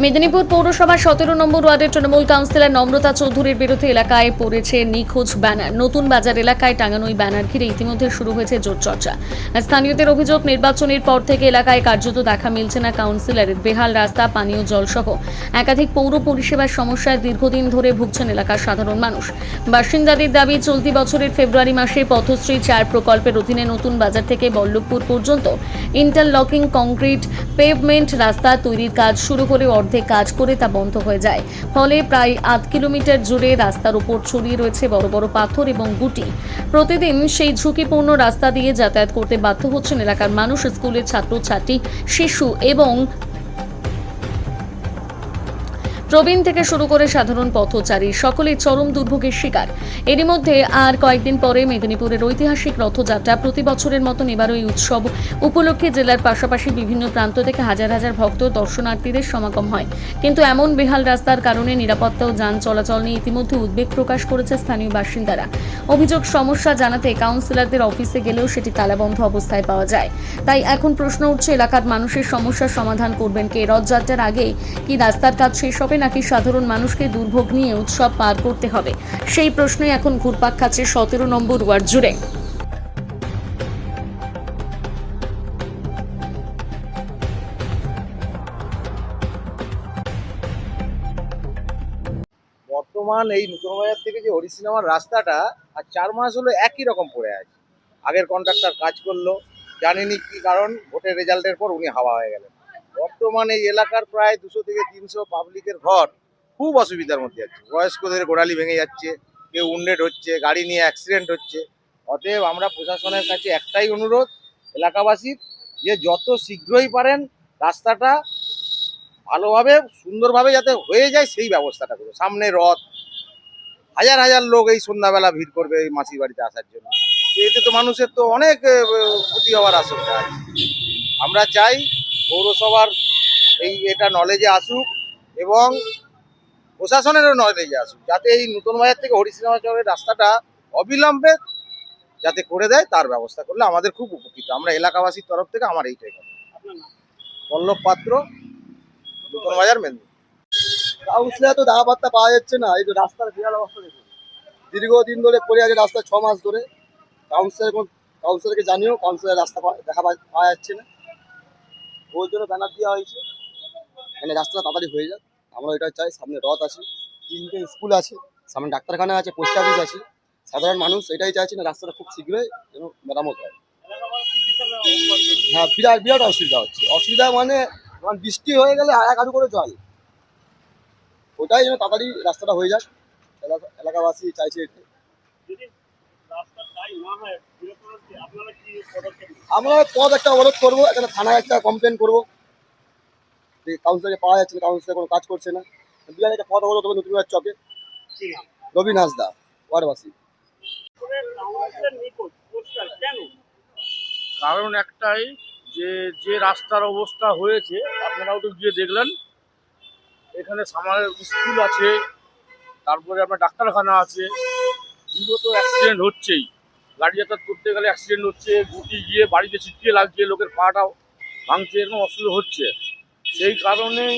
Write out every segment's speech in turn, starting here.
মেদিনীপুর পৌরসভার 17 নম্বর ওয়ার্ডের তৃণমূল কাউন্সিলর নম্রতা চৌধুরীর বিরুদ্ধে এলাকায় পড়েছে নিখোঁজ ব্যানার। নতুন বাজার এলাকায় টাঙানো ওই ব্যানার ঘিরে ইতিমধ্যে শুরু হয়েছে জোর চর্চা। স্থানীয়দের অভিযোগ, নির্বাচনের পর থেকে এলাকায় কার্যত দেখা মিলছে না কাউন্সিলরের। বেহাল রাস্তা, পানীয় জল সহ একাধিক পৌর পরিষেবার সমস্যায় দীর্ঘদিন ধরে ভুগছেন এলাকার সাধারণ মানুষ। বাসিন্দাদের দাবি, চলতি বছরের ফেব্রুয়ারি মাসে পথশ্রী 4 প্রকল্পের অধীনে নতুন বাজার থেকে বল্লভপুর পর্যন্ত ইন্টারলকিং কংক্রিট পেভমেন্ট রাস্তা তৈরির কাজ শুরু করে অর্ধেক কাজ করে তা বন্ধ হয়ে যায়। ফলে প্রায় 8 কিলোমিটার জুড়ে রাস্তার উপর ছড়িয়ে রয়েছে বড় বড় পাথর এবং গুটি। প্রতিদিন সেই ঝুঁকিপূর্ণ রাস্তা দিয়ে যাতায়াত করতে বাধ্য হচ্ছেন এলাকার মানুষ, স্কুলের ছাত্রছাত্রী, শিশু এবং প্রবীণ থেকে শুরু করে সাধারণ পথচারী সকলেই চরম দুর্ভোগের শিকার। এরই মধ্যে আর কয়েকদিন পরে মেদিনীপুরের ঐতিহাসিক রথযাত্রা। প্রতি বছরের মতন এবার ওই উৎসব উপলক্ষে জেলার পাশাপাশি বিভিন্ন প্রান্ত থেকে হাজার হাজার ভক্ত দর্শনার্থীদের সমাগম হয়। কিন্তু এমন বেহাল রাস্তার কারণে নিরাপত্তা ও যান চলাচল নিয়ে ইতিমধ্যে উদ্বেগ প্রকাশ করেছে স্থানীয় বাসিন্দারা। অভিযোগ, সমস্যা জানাতে কাউন্সিলরদের অফিসে গেলেও সেটি তালাবন্ধ অবস্থায় পাওয়া যায়। তাই এখন প্রশ্ন উঠছে, এলাকার মানুষের সমস্যার সমাধান করবেন কে? রথযাত্রার আগে কি রাস্তার কাজ শেষ হবে, নাকি সাধারণ মানুষকে দুর্ভোগ নিয়ে উৎসব পার করতে হবে? সেই প্রশ্নই এখন ঘুরপাক খাচ্ছে 17 নম্বর ওয়ার্ড জুড়ে। বর্তমান এই নতুন বাজার থেকে যে হরিসিনেমার রাস্তাটা আর 4 মাস হলো একই রকম পড়ে আছে। আগের কন্ট্রাক্টর কাজ করলো, জানেনি কি কারণ, ভোটের রেজাল্টের পর উনি হাওয়া হয়ে গেলেন। বর্তমানে এই এলাকার প্রায় 200 থেকে 300 পাবলিকের ঘর খুব অসুবিধার মধ্যে আছে। বয়স্কদের গোড়ালি ভেঙে যাচ্ছে, কেউ উন্ডেড হচ্ছে, গাড়ি নিয়ে অ্যাক্সিডেন্ট হচ্ছে। অতএব আমরা প্রশাসনের কাছে একটাই অনুরোধ এলাকাবাসীর, যে যত শীঘ্রই পারেন রাস্তাটা ভালোভাবে সুন্দরভাবে যাতে হয়ে যায় সেই ব্যবস্থাটা করবে। সামনে রথ, হাজার হাজার লোক এই সন্ধ্যাবেলা ভিড় করবে এই মাসির বাড়িতে আসার জন্য। তো এতে তো মানুষের তো অনেক ক্ষতি হওয়ার আশঙ্কা আছে। আমরা চাই পৌরসভার এটা নলেজে আসুক এবং প্রশাসনেরও নলেজে আসুক, যাতে এই নতুন বাজার থেকে হরিসিনেমা চরের রাস্তাটা অবিলম্বে যাতে করে দেয়, তার ব্যবস্থা করলে আমাদের খুব উপকৃত। আমরা এলাকাবাসীর তরফ থেকে আমার এইটাই কথা। পল্লব পাত্র, নতুন বাজার, মেদিনীপুর। কাউন্সিলর তো দেখা পাত্তা পাওয়া যাচ্ছে না। এই তো রাস্তার বিরাট অবস্থা দেখুন, দীর্ঘদিন ধরে পড়ে আছে রাস্তা, 6 মাস ধরে। কাউন্সিলরকে জানিও, কাউন্সিলর রাস্তা পাওয়া যাচ্ছে না। ওই জন্য ব্যানার দেওয়া হয়েছে, মানে রাস্তাটা তাড়াতাড়ি হয়ে যাক। আমরা এটা চাই। সামনে রথ আছে, 3টে স্কুল আছে, সামনে ডাক্তারখানা আছে, পোস্ট অফিস আছে। সাধারণ মানুষ এটাই চাইছে না রাস্তাটা খুব শীঘ্রই যেন মেরামত হয়। হ্যাঁ, বিরাট বিরাট অসুবিধা হচ্ছে। অসুবিধা মানে বৃষ্টি হয়ে গেলে আড়ু করে জল, ওটাই যেন তাড়াতাড়ি রাস্তাটা হয়ে যাক। এলাকাবাসী চাইছে এটাই। আমরা পদ একটা অবরোধ করবো, এখানে থানায় একটা কমপ্লেন করবো যে কাউন্সিলরকে পাওয়া যাচ্ছে না, কাউন্সিলর কোনো কাজ করছে না। বিহারে একটা পদ অবরোধ হবে নতুন বাজার চকে। রবীন হাঁসদা, ওয়ার্ডবাসী। কারণ একটাই, যে যে রাস্তার অবস্থা হয়েছে আপনারাও তো গিয়ে দেখলেন। এখানে সামার স্কুল আছে, তারপরে আপনার ডাক্তারখানা আছে, বিগত অ্যাক্সিডেন্ট হচ্ছেই। গাড়ি যাতায়াত করতে গেলে অ্যাক্সিডেন্ট হচ্ছে, গুটি গিয়ে বাড়িতে ছিটকে লাগছে, লোকের পাটাও ভাঙছে, এরকম অসুবিধা হচ্ছে। সেই কারণেই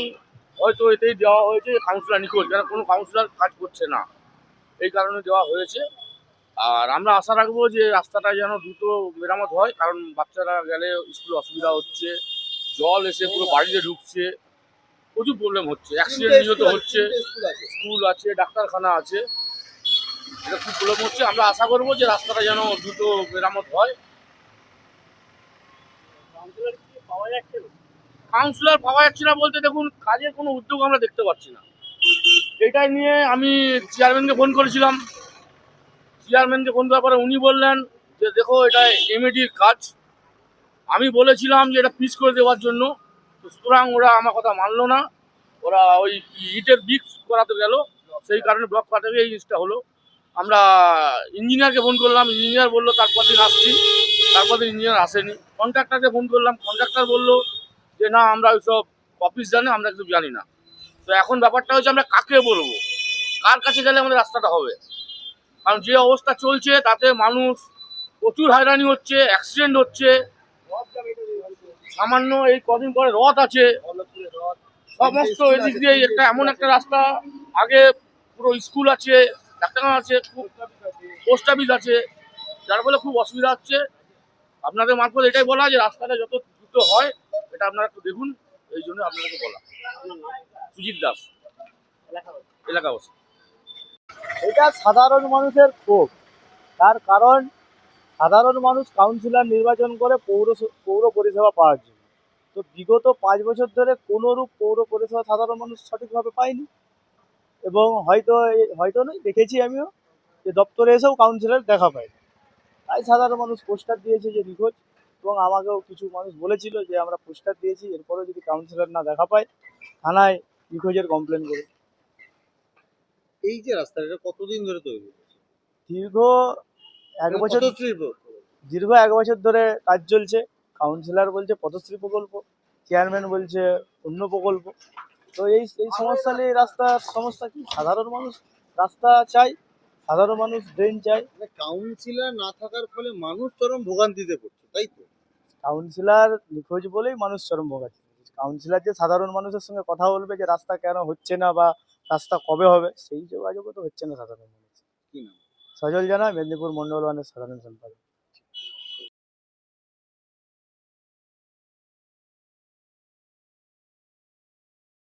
হয়তো এতেই দেওয়া হয়েছে কাউন্সিলর নিখোঁজ, কেন কোনো কাউন্সিলর কাজ করছে না, এই কারণে দেওয়া হয়েছে। আর আমরা আশা রাখবো যে রাস্তাটা যেন দ্রুত মেরামত হয়, কারণ বাচ্চারা গেলে স্কুলে অসুবিধা হচ্ছে, জল এসে পুরো বাড়িতে ঢুকছে, প্রচুর প্রবলেম হচ্ছে, অ্যাক্সিডেন্ট নিহত হচ্ছে। স্কুল আছে, ডাক্তারখানা আছে, এটা খুব প্রবলেম হচ্ছে। আমরা আশা করবো যে রাস্তাটা যেন দ্রুত মেরামত হয়। কাউন্সিলর পাওয়া যাচ্ছে না বলতে, দেখুন কাজের কোনো উদ্যোগ আমরা দেখতে পাচ্ছি না। এটাই নিয়ে আমি চেয়ারম্যানকে ফোন করেছিলাম। চেয়ারম্যানকে ফোন করার পরে উনি বললেন যে দেখো এটা এমএডির কাজ। আমি বলেছিলাম যে এটা পিচ করে দেওয়ার জন্য, তো সুতরাং ওরা আমার কথা মানলো না। ওরা ওই ইটের বিক্স করাতে গেল, সেই কারণে ব্লক কাটে এই জিনিসটা হলো। আমরা ইঞ্জিনিয়ারকে ফোন করলাম, ইঞ্জিনিয়ার বললো তারপর দিন আসছি, তারপর দিন ইঞ্জিনিয়ার আসেনি। কন্ট্রাক্টরকে ফোন করলাম, কন্ট্রাক্টর বললো যে না আমরা ওইসব অফিস জানি, আমরা কিছু জানি না। তো এখন ব্যাপারটা হচ্ছে আমরা কাকে বলবো, কার কাছে গেলে আমাদের রাস্তাটা হবে? কারণ যে অবস্থা চলছে তাতে মানুষ প্রচুর হয়রানি হচ্ছে, অ্যাক্সিডেন্ট হচ্ছে। সামান্য এই কদিন পরে রথ আছে, সমস্ত এদিক দিয়ে একটা এমন একটা রাস্তা, আগে পুরো স্কুল আছে, ডাক্তারখানা আছে, পোস্ট অফিস আছে, যার ফলে খুব অসুবিধা হচ্ছে। আপনাদের মারফত এটাই বলা যে রাস্তাটা যত দ্রুত হয় এটা আপনারা একটু দেখুন, এই জন্য আপনাদেরকে বলা। সুজিত দাস, এলাকাবাসী। এটা সাধারণ মানুষের ক্ষোভ। তার কারণ সাধারণ মানুষ কাউন্সিলর নির্বাচন করে পৌর পরিষেবা পাওয়ার জন্য। তো বিগত 5 বছর ধরে কোনোরূপ পৌর পরিষেবা সাধারণ মানুষ সঠিকভাবে পায়নি, এবং হয়তো নয়, দেখেছি আমিও যে দপ্তরে এসেও কাউন্সিলর দেখা পায়। তাই সাধারণ মানুষ পোস্টার দিয়েছে যে নিখোঁজ, এবং আমাকেও কিছু মানুষ বলেছিল যে আমরা পোস্টার দিয়েছি, এরপরেও যদি কাউন্সিলর না দেখা পায় থানায় নিখোঁজের কমপ্লেন করে। এই যে রাস্তাটা এটা কতদিন ধরে তৈরি হচ্ছে? দীর্ঘ 1 বছর দীর্ঘ 1 বছর ধরে কাজ চলছে। কাউন্সিলর বলছে পথশ্রী প্রকল্প, চেয়ারম্যান বলছে অন্য প্রকল্প। তো এই সমস্যা নিয়ে রাস্তার সমস্যা কি, সাধারণ মানুষ রাস্তা চাই, সাধারণ মানুষ ড্রেন চাই। মানে কাউন্সিলর না থাকার ফলে মানুষ চরম ভোগান্তিতে পড়ছে, তাই তো? কাউন্সিলর নিখোঁজ বলেই মানুষ চরম ভোগাচ্ছে। কাউন্সিলর যে সাধারণ মানুষের সঙ্গে কথা বলবে যে রাস্তা কেন হচ্ছে না বা রাস্তা কবে হবে, সেই যোগাযোগও তো হচ্ছে না সাধারণ মানুষ। কি নাম? সজল জানা, মেদিনীপুর মন্ডল 1-এর সাধারণ সম্পাদক।